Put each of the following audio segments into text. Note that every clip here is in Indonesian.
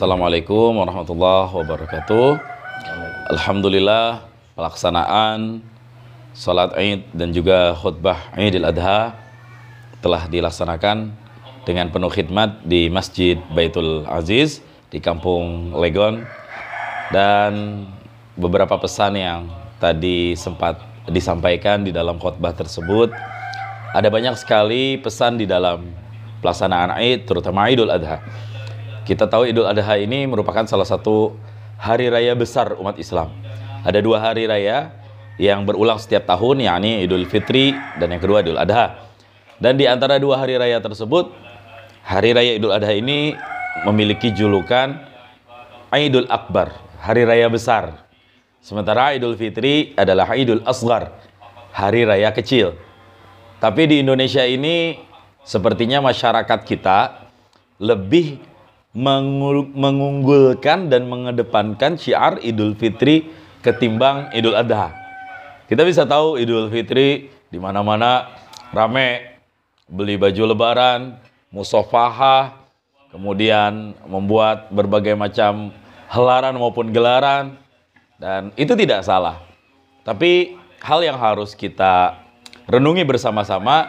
Assalamualaikum warahmatullahi wabarakatuh. Alhamdulillah, pelaksanaan salat Id dan juga khutbah Idul Adha telah dilaksanakan dengan penuh khidmat di Masjid Baitul Aziz di Kampung Legon, dan beberapa pesan yang tadi sempat disampaikan di dalam khutbah tersebut. Ada banyak sekali pesan di dalam pelaksanaan Id, terutama Idul Adha. Kita tahu Idul Adha ini merupakan salah satu hari raya besar umat Islam. Ada dua hari raya yang berulang setiap tahun, yakni Idul Fitri dan yang kedua Idul Adha. Dan di antara dua hari raya tersebut, hari raya Idul Adha ini memiliki julukan Idul Akbar, hari raya besar. Sementara Idul Fitri adalah Idul Asghar, hari raya kecil. Tapi di Indonesia ini sepertinya masyarakat kita lebih mengunggulkan dan mengedepankan syiar Idul Fitri ketimbang Idul Adha. Kita bisa tahu Idul Fitri di mana-mana rame, beli baju lebaran, musafahah, kemudian membuat berbagai macam helaran maupun gelaran, dan itu tidak salah. Tapi hal yang harus kita renungi bersama-sama,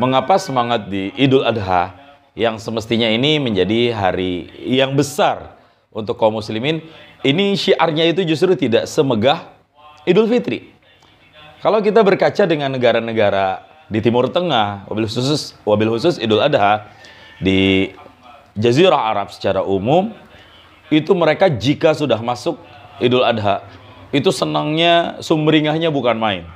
mengapa semangat di Idul Adha yang semestinya ini menjadi hari yang besar untuk kaum muslimin, ini syiarnya itu justru tidak semegah Idul Fitri. Kalau kita berkaca dengan negara-negara di Timur Tengah, wabil khusus Idul Adha di Jazirah Arab secara umum, itu mereka jika sudah masuk Idul Adha, itu senangnya, sumringahnya bukan main.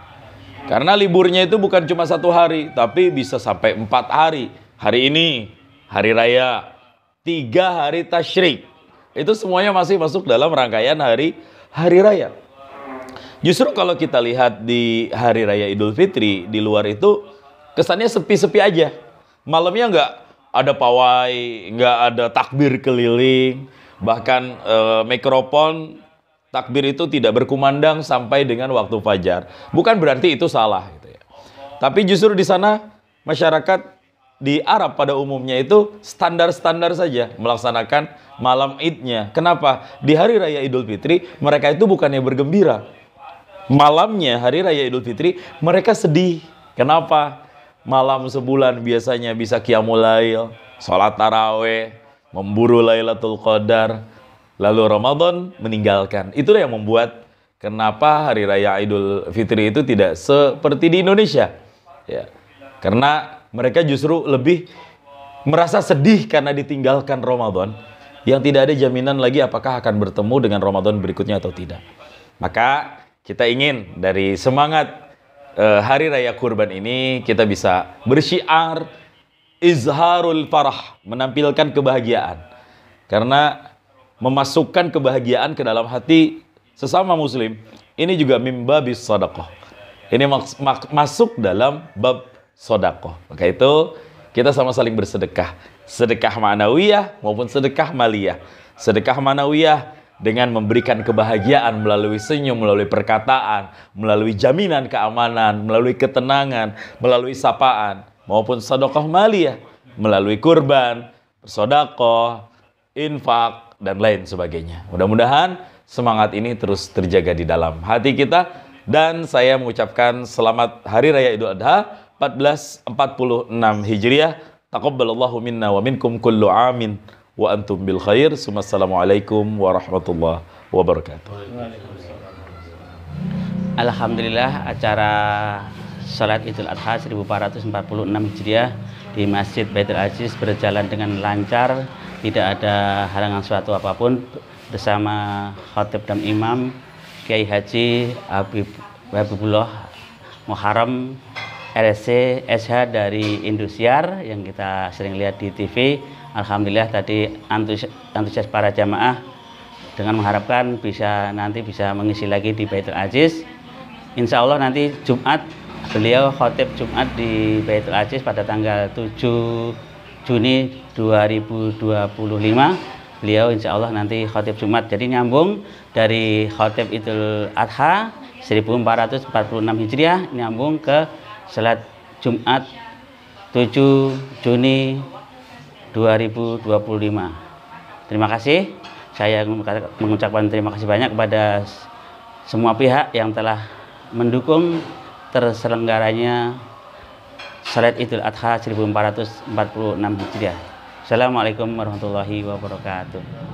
Karena liburnya itu bukan cuma satu hari, tapi bisa sampai 4 hari. Hari ini hari raya, 3 hari tasyrik, itu semuanya masih masuk dalam rangkaian hari raya. Justru kalau kita lihat di hari raya Idul Fitri, di luar itu kesannya sepi-sepi aja. Malamnya nggak ada pawai, nggak ada takbir keliling, bahkan mikrofon takbir itu tidak berkumandang sampai dengan waktu fajar. Bukan berarti itu salah gitu ya. Tapi justru di sana masyarakat di Arab pada umumnya itu standar-standar saja melaksanakan malam Idnya. Kenapa? Di hari raya Idul Fitri mereka itu bukannya bergembira. Malamnya hari raya Idul Fitri mereka sedih. Kenapa? Malam sebulan biasanya bisa qiyamul lail, sholat taraweh, memburu Lailatul Qadar, lalu Ramadan meninggalkan. Itulah yang membuat kenapa hari raya Idul Fitri itu tidak seperti di Indonesia. Ya. Karena mereka justru lebih merasa sedih karena ditinggalkan Ramadan, yang tidak ada jaminan lagi apakah akan bertemu dengan Ramadan berikutnya atau tidak. Maka kita ingin dari semangat hari raya kurban ini, kita bisa bersyiar izharul farah, menampilkan kebahagiaan. Karena memasukkan kebahagiaan ke dalam hati sesama muslim, ini juga mimbabis sedekah. Ini masuk dalam bab sedekah. Maka itu kita sama saling bersedekah. Sedekah ma'nawiyah maupun sedekah maliyah. Sedekah ma'nawiyah dengan memberikan kebahagiaan melalui senyum, melalui perkataan, melalui jaminan keamanan, melalui ketenangan, melalui sapaan. Maupun sedekah maliyah melalui kurban, bersedekah, infak, dan lain sebagainya. Mudah-mudahan semangat ini terus terjaga di dalam hati kita. Dan saya mengucapkan selamat Hari Raya Idul Adha 1446 Hijriah. Taqabbalallahu minna wa minkum kullu amin wa antum bil khair. Assalamualaikum warahmatullahi wabarakatuh. Alhamdulillah, acara salat Idul Adha 1446 Hijriah di Masjid Baitul Aziz berjalan dengan lancar, tidak ada halangan suatu apapun, bersama khatib dan imam Kiai Haji Habibullah Muharram LSC SH dari Indosiar yang kita sering lihat di TV. Alhamdulillah tadi antusias para jamaah, dengan mengharapkan nanti bisa mengisi lagi di Baitul Aziz. Insya Allah nanti Jumat beliau khotib Jumat di Baitul Aziz pada tanggal 7 Juni 2025. Beliau insya Allah nanti khotib Jumat. Jadi nyambung dari khotib Idul Adha 1446 Hijriah nyambung ke salat Jumat 7 Juni 2025. Terima kasih. Saya mengucapkan terima kasih banyak kepada semua pihak yang telah mendukung terselenggaranya Salat Idul Adha 1446 Hijriah. Assalamualaikum warahmatullahi wabarakatuh.